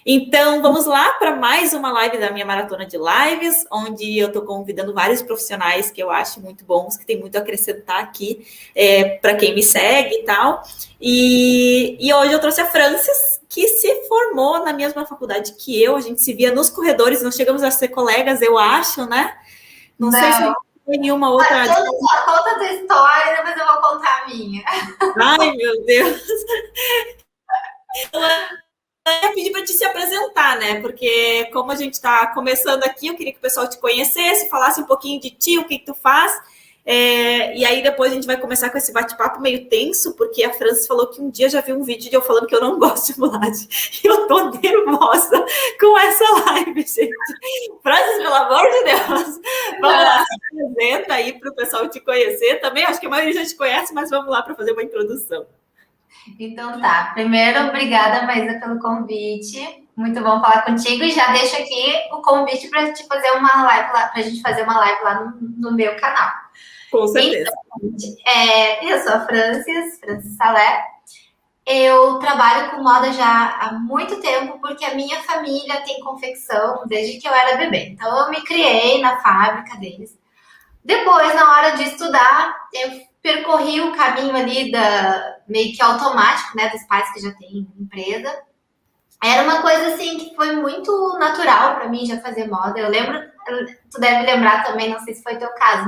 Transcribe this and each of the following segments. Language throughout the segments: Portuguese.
Então, vamos lá para mais uma live da minha maratona de lives, onde eu estou convidando vários profissionais que eu acho muito bons, que tem muito a acrescentar aqui para quem me segue e tal. E hoje eu trouxe a Francis, que se formou na mesma faculdade que eu, a gente se via nos corredores, nós chegamos a ser colegas, eu acho, né? Não sei se foi nenhuma outra. Conta a tua história, depois eu vou contar a minha. Ai, meu Deus! Eu ia pedir para te se apresentar, né? Porque como a gente está começando aqui, eu queria que o pessoal te conhecesse, falasse um pouquinho de ti, o que tu faz. E aí depois a gente vai começar com esse bate-papo meio tenso, porque a Francis falou que um dia já viu um vídeo de eu falando que eu não gosto de mulagem. E eu tô nervosa com essa live, gente. Francis, pelo amor de Deus, vamos lá, se apresenta aí para o pessoal te conhecer também. Acho que a maioria já te conhece, mas vamos lá para fazer uma introdução. Então tá, primeiro, obrigada, Maísa, pelo convite. Muito bom falar contigo. E já deixo aqui o convite para te fazer uma live lá, para a gente fazer uma live lá no meu canal. Com certeza. Então, eu sou a Francis Salé. Eu trabalho com moda já há muito tempo, porque a minha família tem confecção desde que eu era bebê. Então, eu me criei na fábrica deles. Depois, na hora de estudar, eu percorri o caminho ali meio que automático, né, dos pais que já têm empresa. Era uma coisa assim que foi muito natural para mim já fazer moda. Eu lembro, tu deve lembrar também, não sei se foi teu caso,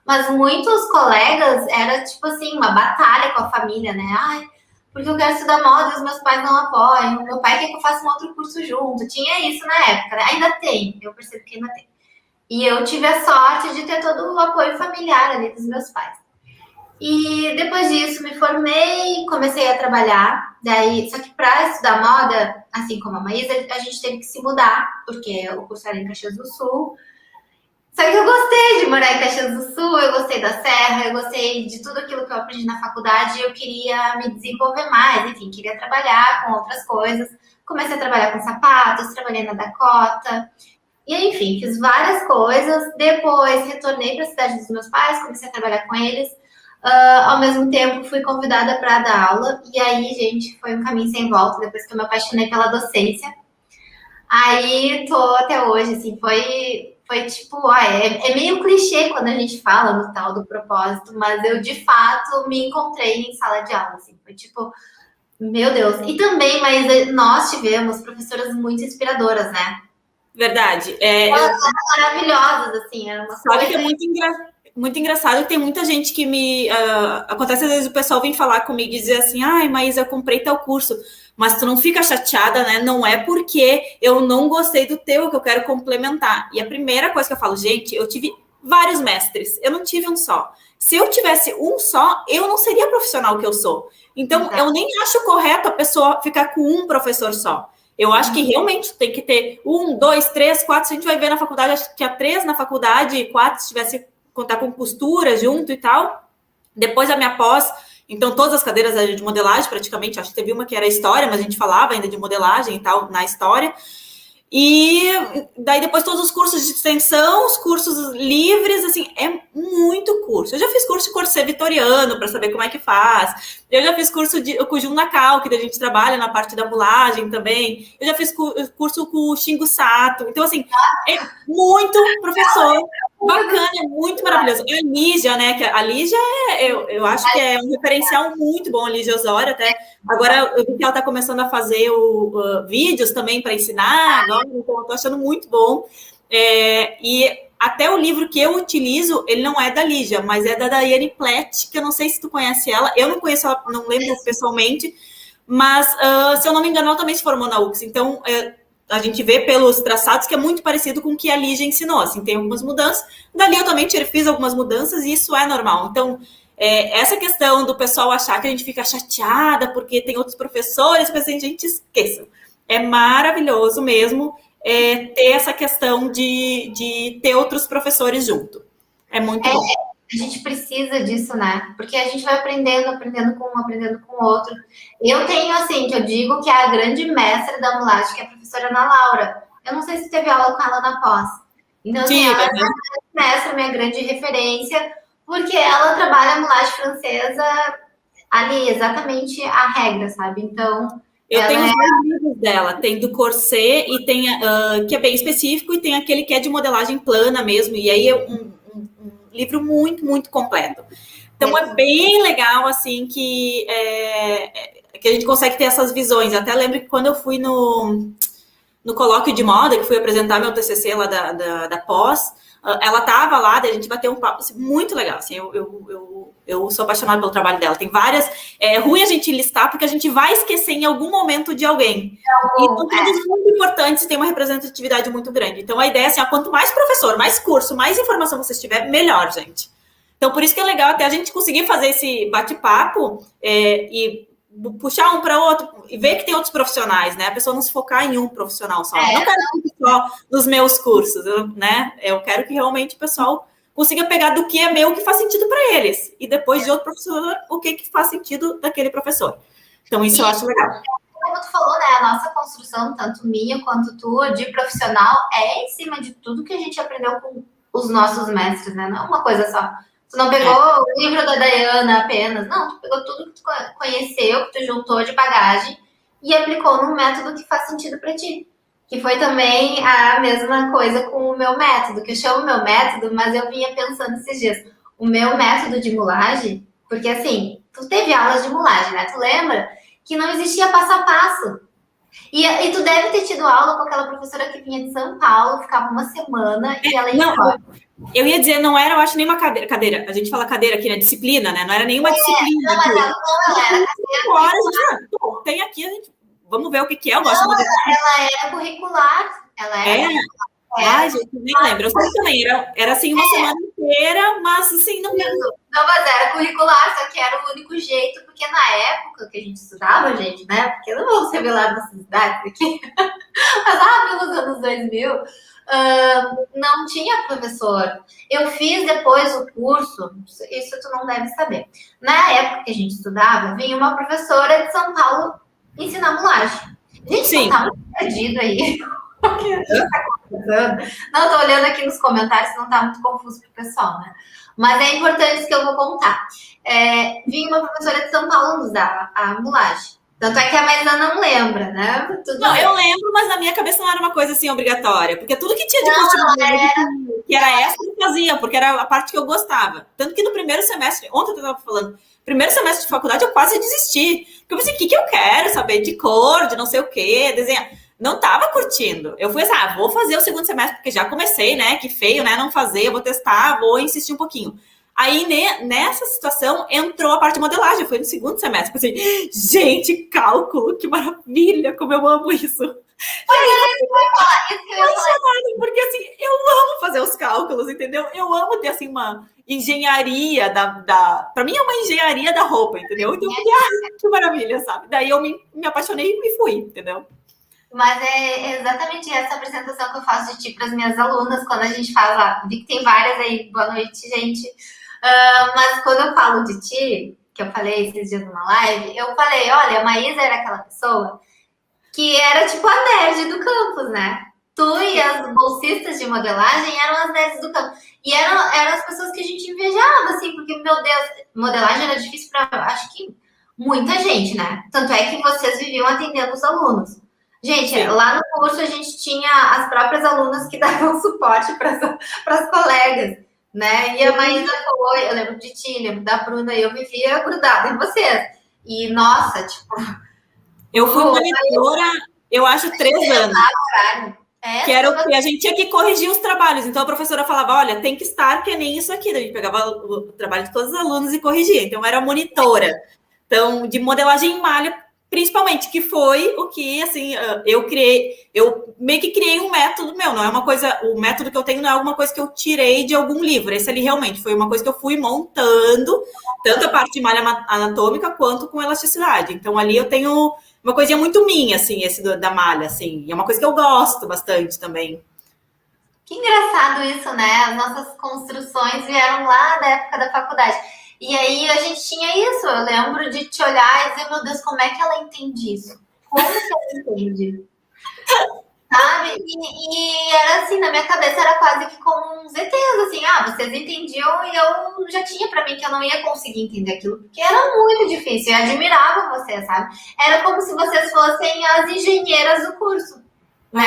mas muitos colegas era tipo assim, uma batalha com a família, né? Ai, porque eu quero estudar moda e os meus pais não apoiam. Meu pai quer que eu faça um outro curso junto. Tinha isso na época, né? Ainda tem, eu percebo que ainda tem. E eu tive a sorte de ter todo o apoio familiar ali dos meus pais. E depois disso me formei, comecei a trabalhar. Daí, só que para estudar moda, assim como a Maísa, a gente teve que se mudar, porque o curso era em Caxias do Sul. Só que eu gostei de morar em Caxias do Sul, eu gostei da Serra, eu gostei de tudo aquilo que eu aprendi na faculdade e eu queria me desenvolver mais, enfim, queria trabalhar com outras coisas. Comecei a trabalhar com sapatos, trabalhei na Dakota. E enfim, fiz várias coisas. Depois retornei para a cidade dos meus pais, comecei a trabalhar com eles. Ao mesmo tempo, fui convidada para dar aula. E aí, gente, foi um caminho sem volta depois que eu me apaixonei pela docência. Aí, tô até hoje, assim, foi tipo, é meio clichê quando a gente fala no tal do propósito, mas eu, de fato, me encontrei em sala de aula, assim, foi tipo, meu Deus. E também, mas nós tivemos professoras muito inspiradoras, né? Verdade. Elas eram maravilhosas, assim, era uma Sabe coisa. que é muito engraçado que tem muita gente que acontece às vezes o pessoal vem falar comigo e dizer assim, ai, mas eu comprei tal curso, mas tu não fica chateada, né? Não é porque eu não gostei do teu que eu quero complementar. E a primeira coisa que eu falo, gente, eu tive vários mestres, eu não tive um só. Se eu tivesse um só, eu não seria a profissional que eu sou. Então, Exato. eu nem acho correto a pessoa ficar com um professor só. Eu acho que realmente tem que ter 1, 2, 3, 4. Se a gente vai ver na faculdade, acho que tinha 3 na faculdade, 4 se tivesse contar com costura junto e tal. Depois a minha pós, então todas as cadeiras eram de modelagem, praticamente. Acho que teve uma que era história, mas a gente falava ainda de modelagem e tal na história. E daí depois todos os cursos de extensão, os cursos livres, assim, é muito curso. Eu já fiz curso de corset vitoriano para saber como é que faz. Eu já fiz curso com o Jun Nakao, que a gente trabalha na parte da mulagem também. Eu já fiz curso com o Shingo Sato. Então, assim, é muito professor bacana, é muito maravilhoso. E a Lígia, né? Que a Lígia eu acho que é um referencial muito bom, a Lígia Osório, até. Agora eu vi que ela está começando a fazer vídeos também para ensinar, agora, então eu estou achando muito bom. E até o livro que eu utilizo, ele não é da Lígia, mas é da Daiane Plett, que eu não sei se tu conhece ela. Eu não conheço ela, não lembro pessoalmente, mas se eu não me engano, ela também se formou na UX. Então, a gente vê pelos traçados que é muito parecido com o que a Lígia ensinou. Assim, tem algumas mudanças. Dali eu também fiz algumas mudanças e isso é normal. Então, essa questão do pessoal achar que a gente fica chateada porque tem outros professores, assim, gente, esqueça. É maravilhoso mesmo ter essa questão de ter outros professores junto. É muito bom. A gente precisa disso, né? Porque a gente vai aprendendo com um, aprendendo com o outro. Eu tenho, assim, que eu digo que é a grande mestra da mulagem, que é a professora Ana Laura. Eu não sei se teve aula com ela na pós. Então, assim, ela é a minha mestra, minha grande referência, porque ela trabalha a mulagem francesa ali, exatamente a regra, sabe? Então, Eu tenho os 2 livros dela, tem do corset e tem que é bem específico, e tem aquele que é de modelagem plana mesmo, e aí é um livro muito, muito completo. Então é bem legal, assim, que a gente consegue ter essas visões. Eu até lembro que quando eu fui no colóquio de moda, que fui apresentar meu TCC lá da pós, ela estava lá, daí a gente bateu um papo assim, muito legal. Assim, eu sou apaixonada pelo trabalho dela. Tem várias. É ruim a gente listar, porque a gente vai esquecer em algum momento de alguém. E são todos muito importantes, tem uma representatividade muito grande. Então a ideia é assim: quanto mais professor, mais curso, mais informação você tiver, melhor, gente. Então por isso que é legal até a gente conseguir fazer esse bate-papo e puxar um para outro e ver que tem outros profissionais, né? A pessoa não se focar em um profissional só. Não quero só nos meus cursos, né? Eu quero que realmente o pessoal consiga pegar do que é meu, que faz sentido para eles. E depois de outro professor, o que faz sentido daquele professor. Então, isso eu acho legal. Como tu falou, né? A nossa construção, tanto minha quanto tua, de profissional, é em cima de tudo que a gente aprendeu com os nossos mestres, né? Não é uma coisa só. Tu não pegou o livro da Dayana apenas. Não, tu pegou tudo que tu conheceu, que tu juntou de bagagem e aplicou num método que faz sentido para ti. Que foi também a mesma coisa com o meu método, que eu chamo meu método, mas eu vinha pensando esses dias. O meu método de mulagem, porque assim, tu teve aulas de mulagem, né? Tu lembra que não existia passo a passo. E tu deve ter tido aula com aquela professora que vinha de São Paulo, ficava uma semana e ela ia embora. Eu ia dizer, não era, eu acho, nenhuma cadeira. A gente fala cadeira aqui, né? Disciplina, né? Não era nenhuma disciplina. Não, mas ela era cadeira. Tem aqui, a gente... Vamos ver o que é. Eu gosto de ela era curricular. Ela era. Ai, gente, nem lembro. Eu sei também, era assim uma semana inteira, mas assim, não. Não, mas era curricular, só que era o único jeito, porque na época que a gente estudava, gente, né? Porque não vamos revelar nossas idades aqui, mas lá pelos anos 2000, não tinha professor. Eu fiz depois o curso, isso tu não deve saber. Na época que a gente estudava, vinha uma professora de São Paulo ensinar mulagem. A gente não tá muito perdido aí. Não, tô olhando aqui nos comentários, não tá muito confuso pro pessoal, né? Mas é importante que eu vou contar. Vinha uma professora de São Paulo nos dar a mulagem. Tanto é que a Maisana não lembra, né? Eu lembro, mas na minha cabeça não era uma coisa assim obrigatória. Porque tudo que tinha de curso que era essa eu fazia, porque era a parte que eu gostava. Tanto que no primeiro semestre, ontem eu tava falando, primeiro semestre de faculdade eu quase desisti. Porque eu pensei, o que eu quero saber? De cor, de não sei o quê, desenhar. Não tava curtindo. Eu fui assim, vou fazer o segundo semestre, porque já comecei, né? Que feio, né? Não fazer, eu vou testar, vou insistir um pouquinho. Aí, nessa situação, entrou a parte de modelagem. Foi no segundo semestre. Pensei, gente, cálculo, que maravilha, como eu amo isso. Porque, assim, eu amo fazer os cálculos, entendeu? Eu amo ter, assim, uma engenharia Pra mim, é uma engenharia da roupa, entendeu? Então, eu falei, que maravilha, sabe? Daí eu me apaixonei e fui, entendeu? Mas é exatamente essa apresentação que eu faço de ti para as minhas alunas, quando a gente faz lá. Vi que tem várias aí, boa noite, gente. Mas quando eu falo de ti, que eu falei esses dias numa live, eu falei, olha, a Maísa era aquela pessoa que era tipo a nerd do campus, né? Tu e as bolsistas de modelagem eram as nerds do campus. E eram as pessoas que a gente invejava, assim, porque, meu Deus, modelagem era difícil para, acho que, muita gente, né? Tanto é que vocês viviam atendendo os alunos. Gente, sim, lá no curso a gente tinha as próprias alunas que davam suporte para as colegas, né? E a Maísa foi, eu lembro de ti, lembro da Bruna, e eu vivia grudada em vocês. E, nossa, tipo... Eu fui monitora, eu acho, 3 anos. Que era o que a gente tinha que corrigir os trabalhos. Então, a professora falava, olha, tem que estar que nem isso aqui. A gente pegava o trabalho de todos os alunos e corrigia. Então, eu era monitora. Então, de modelagem em malha, principalmente, que foi o que, assim, eu meio que criei um método meu, não é uma coisa, o método que eu tenho não é alguma coisa que eu tirei de algum livro, esse ali realmente foi uma coisa que eu fui montando, tanto a parte de malha anatômica quanto com elasticidade, então ali eu tenho uma coisinha muito minha, assim, esse da malha, assim, e é uma coisa que eu gosto bastante também. Que engraçado isso, né? As nossas construções vieram lá da época da faculdade. E aí a gente tinha isso, eu lembro de te olhar e dizer, meu Deus, como é que ela entende isso? Como que ela entende? Sabe? sabe? E era assim, na minha cabeça era quase que como uns ETs, assim, vocês entendiam e eu já tinha pra mim que eu não ia conseguir entender aquilo, porque era muito difícil, eu admirava vocês, sabe? Era como se vocês fossem as engenheiras do curso, né?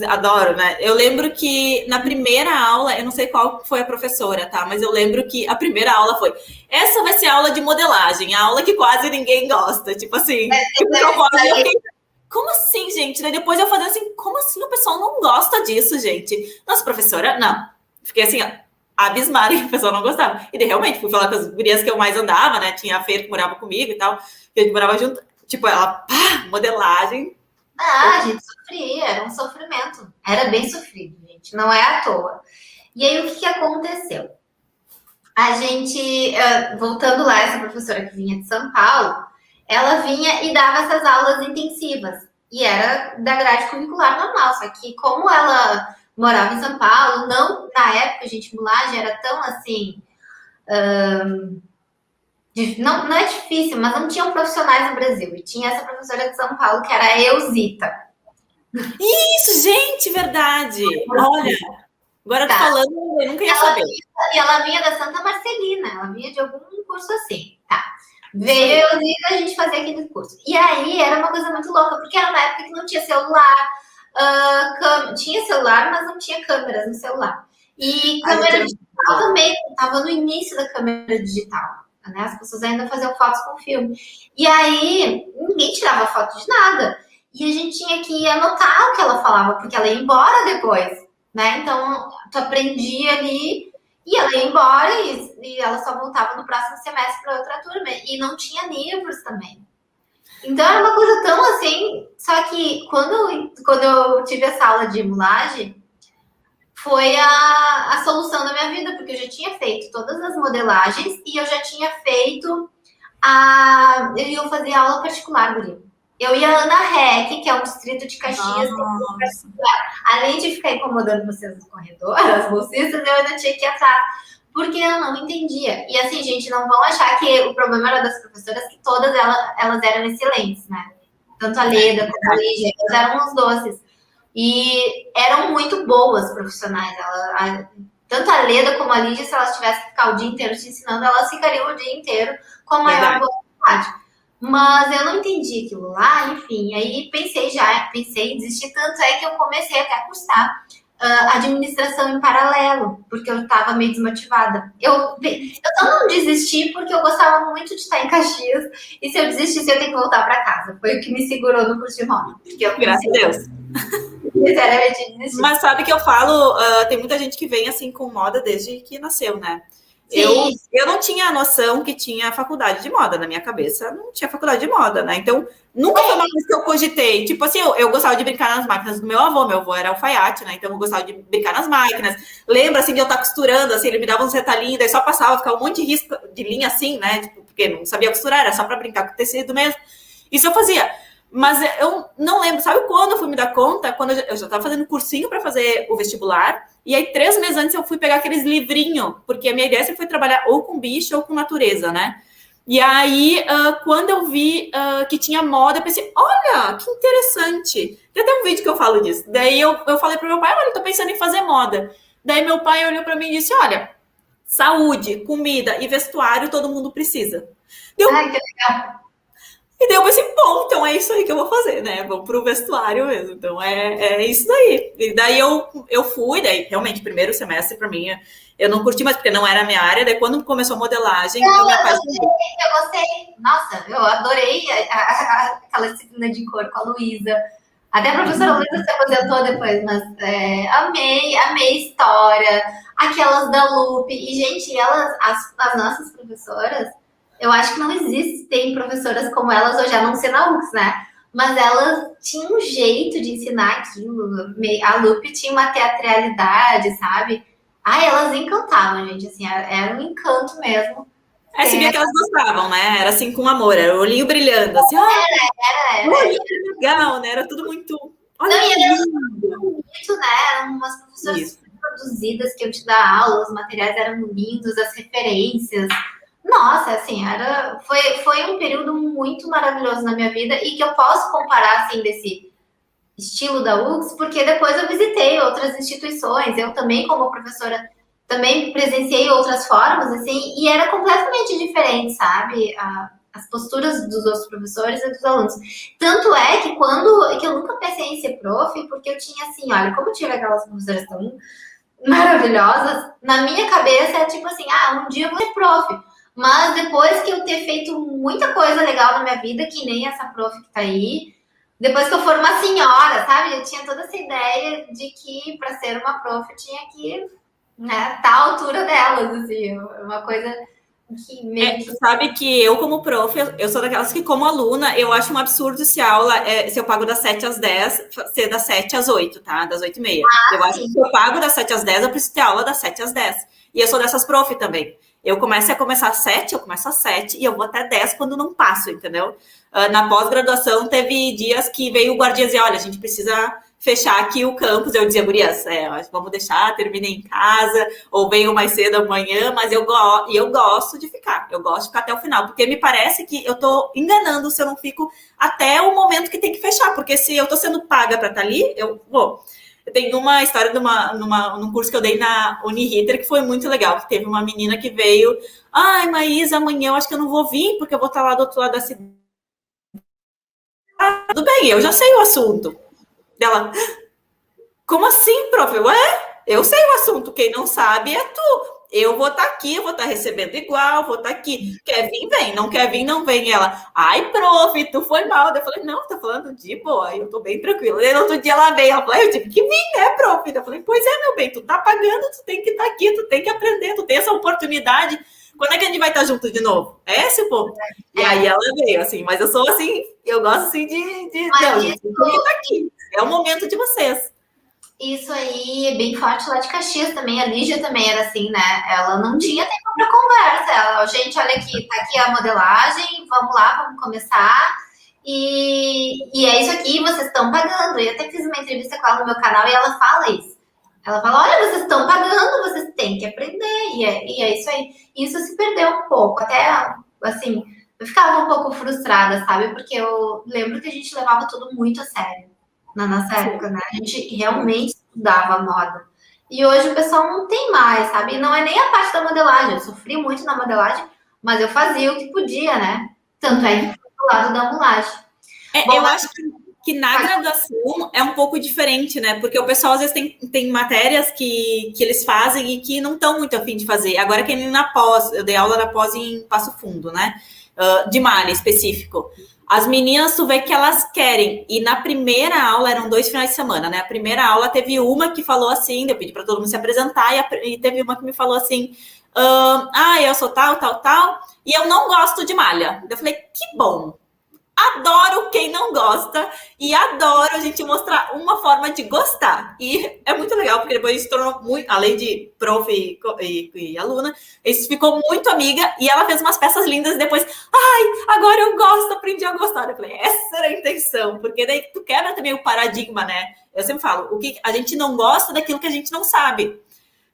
Adoro, né? Eu lembro que na primeira aula, eu não sei qual foi a professora, tá? Mas eu lembro que a primeira aula foi: essa vai ser a aula de modelagem, a aula que quase ninguém gosta. Tipo assim, como assim, gente? Daí depois eu fazendo assim, como assim o pessoal não gosta disso, gente? Nossa, professora, não. Fiquei assim, ó, abismada que o pessoal não gostava. E daí, realmente, fui falar com as gurias que eu mais andava, né? Tinha a Fer que morava comigo e tal, que a gente morava junto. Tipo, ela, pá, modelagem. A gente sofria, era um sofrimento. Era bem sofrido, gente, não é à toa. E aí, o que aconteceu? A gente, voltando lá, essa professora que vinha de São Paulo, ela vinha e dava essas aulas intensivas. E era da grade curricular normal, só que como ela morava em São Paulo, não, na época, gente, mulagem era tão assim... não é difícil, mas não tinham profissionais no Brasil. E tinha essa professora de São Paulo, que era a Eusita. Isso, gente, verdade. Olha, agora tá. Falando, eu nunca ia saber. E ela vinha da Santa Marcelina, ela vinha de algum curso assim, tá? Veio e a gente fazia aquele curso. E aí era uma coisa muito louca, porque era uma época que não tinha celular, tinha celular, mas não tinha câmeras no celular. E câmera digital também, estava no início da câmera digital. Né? As pessoas ainda faziam fotos com filme. E aí ninguém tirava foto de nada. E a gente tinha que anotar o que ela falava, porque ela ia embora depois, né? Então, tu aprendia ali e ela ia embora e ela só voltava no próximo semestre para outra turma. E não tinha livros também. Então, era uma coisa tão assim... Só que quando eu tive essa aula de mulagem, foi a solução da minha vida, porque eu já tinha feito todas as modelagens e eu já tinha feito eu ia fazer aula particular, Guri. Eu ia a Ana Rec, que é um distrito de Caxias, além de ficar incomodando vocês no corredor, as bolsistas, eu ainda tinha que ir atrás, porque eu não entendia. E assim, gente, não vão achar que o problema era das professoras, que todas elas eram excelentes, né? Tanto a Leda como a Lígia, elas eram uns doces. E eram muito boas profissionais. Tanto a Leda como a Lígia, se elas tivessem que ficar o dia inteiro te ensinando, elas ficariam o dia inteiro com a maior vontade. Mas eu não entendi aquilo lá, enfim. Aí pensei em desistir. Tanto é que eu comecei até a cursar administração em paralelo, porque eu estava meio desmotivada. Eu só não desisti porque eu gostava muito de estar em Caxias. E se eu desistisse, eu tenho que voltar para casa. Foi o que me segurou no curso de moda. Graças a Deus. Mas sabe que eu falo, tem muita gente que vem assim com moda desde que nasceu, né? Eu não tinha a noção que tinha faculdade de moda na minha cabeça, não tinha faculdade de moda, né? Então, nunca foi uma coisa que eu cogitei. Tipo assim, eu gostava de brincar nas máquinas do meu avô era alfaiate, né? Então, eu gostava de brincar nas máquinas. Lembra, assim, de eu estar costurando, assim, ele me dava uns retalhinhos, daí só passava, ficava um monte de risco de linha assim, né? Tipo, porque não sabia costurar, era só para brincar com tecido mesmo. Isso eu fazia. Mas eu não lembro, sabe quando eu fui me dar conta? Quando eu já estava fazendo cursinho para fazer o vestibular, e aí 3 meses antes eu fui pegar aqueles livrinhos, porque a minha ideia sempre foi trabalhar ou com bicho ou com natureza, né? E aí, quando eu vi que tinha moda, eu pensei, olha, que interessante. Tem até um vídeo que eu falo disso. Daí eu falei pro meu pai, olha, eu tô pensando em fazer moda. Daí meu pai olhou para mim e disse, olha, saúde, comida e vestuário todo mundo precisa. Ai, que legal. E daí eu pensei, bom, então é isso aí que eu vou fazer, né? Vamos pro vestuário mesmo. Então é isso daí. E daí eu fui, daí realmente, primeiro semestre pra mim, eu não curti mais, porque não era a minha área. Daí quando começou a modelagem, eu me apaixonei. Eu gostei. Nossa, eu adorei aquela disciplina de cor com a Luísa. Até a professora Luísa se aposentou depois, mas amei história. Aquelas da Lupe. E, gente, as nossas professoras, eu acho que não existem professoras como elas hoje, a não ser na UX, né? Mas elas tinham um jeito de ensinar aquilo. A Lupe tinha uma teatralidade, sabe? Elas encantavam, gente. Assim, era um encanto mesmo. Se via que elas gostavam, né? Era assim com amor, era o olhinho brilhando. Assim, era legal, né? Era tudo muito. Olha, era bonito, né? Eram umas professoras produzidas que eu te dar aula, os materiais eram lindos, as referências. Nossa, assim, foi um período muito maravilhoso na minha vida e que eu posso comparar, assim, estilo da UX, porque depois eu visitei outras instituições, eu também, como professora, também presenciei outras formas, assim, e era completamente diferente, sabe? As posturas dos outros professores e dos alunos. Tanto é que que eu nunca pensei em ser prof, porque eu tinha assim, olha, como eu tive aquelas professoras tão maravilhosas, na minha cabeça é tipo assim, um dia eu vou ser prof. Mas depois que eu ter feito muita coisa legal na minha vida, que nem essa prof que tá aí, depois que eu for uma senhora, sabe? Eu tinha toda essa ideia de que para ser uma prof eu tinha que, né, tá à altura delas, assim, uma coisa que meio que. Sabe que eu, como prof, eu sou daquelas que, como aluna, eu acho um absurdo se a aula, se eu pago das 7 às 10, ser das 7 às 8, tá? Das 8 e meia. Eu acho que se eu pago das 7 às 10, eu preciso ter aula das 7 às 10. E eu sou dessas prof também. Eu começar às 7, eu começo às 7 e eu vou até 10 quando não passo, entendeu? Na pós-graduação, teve dias que veio o guardiã dizer, olha, a gente precisa fechar aqui o campus. Eu dizia, gurias, vamos deixar, terminei em casa, ou venho mais cedo amanhã, mas eu gosto de ficar. Eu gosto de ficar até o final, porque me parece que eu tô enganando se eu não fico até o momento que tem que fechar, porque se eu tô sendo paga para estar ali, eu vou. Eu tenho uma história num curso que eu dei na Uniriter que foi muito legal, que teve uma menina que veio, ai, Maísa, amanhã eu acho que eu não vou vir, porque eu vou estar lá do outro lado da cidade. Tudo bem, eu já sei o assunto. Dela, como assim, prof? Ué, eu sei o assunto, quem não sabe é tu. Eu vou estar aqui, eu vou estar recebendo igual, vou estar aqui. Quer vir, vem. Não quer vir, não vem. Ela, ai, prof, tu foi mal. Eu falei, não, tá falando de boa, eu tô bem tranquila. E no outro dia ela veio, ela falou, eu tive que vir, né, prof? Eu falei, pois é, meu bem, tu tá pagando, tu tem que estar aqui, tu tem que aprender, tu tem essa oportunidade. Quando é que a gente vai estar junto de novo? É esse o ponto. E aí ela veio, assim, mas eu sou assim, eu gosto assim não, gente, tem que estar aqui. É o momento de vocês. Isso aí é bem forte lá de Caxias também. A Lígia também era assim, né? Ela não tinha tempo para conversa. Ela, gente, olha aqui, tá aqui a modelagem, vamos lá, vamos começar. E é isso aqui, vocês estão pagando. Eu até fiz uma entrevista com ela no meu canal e ela fala isso. Ela fala, olha, vocês estão pagando, vocês têm que aprender. E é isso aí. Isso se perdeu um pouco. Até, assim, eu ficava um pouco frustrada, sabe? Porque eu lembro que a gente levava tudo muito a sério na nossa época, né? A gente realmente estudava moda. E hoje o pessoal não tem mais, sabe? E não é nem a parte da modelagem. Eu sofri muito na modelagem, mas eu fazia o que podia, né? Tanto é que foi do lado da mulagem. Bom, eu acho que na graduação é um pouco diferente, né? Porque o pessoal às vezes tem matérias que eles fazem e que não estão muito afim de fazer. Agora que na pós, eu dei aula na pós em Passo Fundo, né? De malha específico. As meninas, tu vê que elas querem. E na primeira aula, eram 2 finais de semana, né? A primeira aula teve uma que falou assim, eu pedi para todo mundo se apresentar, e teve uma que me falou assim, eu sou tal, tal, tal, e eu não gosto de malha. Eu falei, que bom. Adoro quem não gosta e adoro a gente mostrar uma forma de gostar. E é muito legal, porque depois a gente se tornou muito, além de prof e aluna, a gente ficou muito amiga e ela fez umas peças lindas e depois, agora eu gosto, aprendi a gostar. Eu falei, essa era a intenção, porque daí tu quebra também o paradigma, né? Eu sempre falo, o que a gente não gosta daquilo que a gente não sabe.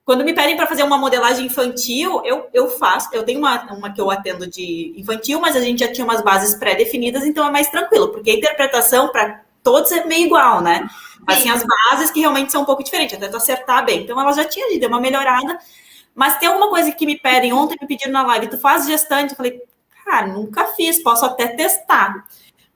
Quando me pedem para fazer uma modelagem infantil, eu faço. Eu tenho uma que eu atendo de infantil, mas a gente já tinha umas bases pré-definidas, então é mais tranquilo, porque a interpretação para todos é meio igual, né? Mas assim, as bases que realmente são um pouco diferentes, até tu acertar bem. Então ela já tinha deu uma melhorada. Mas tem alguma coisa que me pedem, ontem me pediram na live, tu faz gestante? Eu falei, cara, nunca fiz, posso até testar.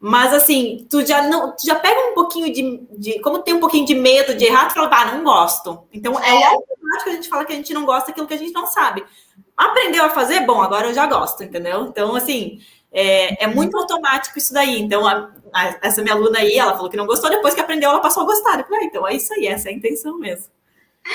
Mas assim, tu já pega um pouquinho como tem um pouquinho de medo de errar, tu fala, não gosto. Então é o automático que a gente fala que a gente não gosta daquilo que a gente não sabe. Aprendeu a fazer? Bom, agora eu já gosto, entendeu? Então, assim, é muito automático isso daí. Então, essa minha aluna aí, ela falou que não gostou, depois que aprendeu, ela passou a gostar. Eu falei, então é isso aí, essa é a intenção mesmo.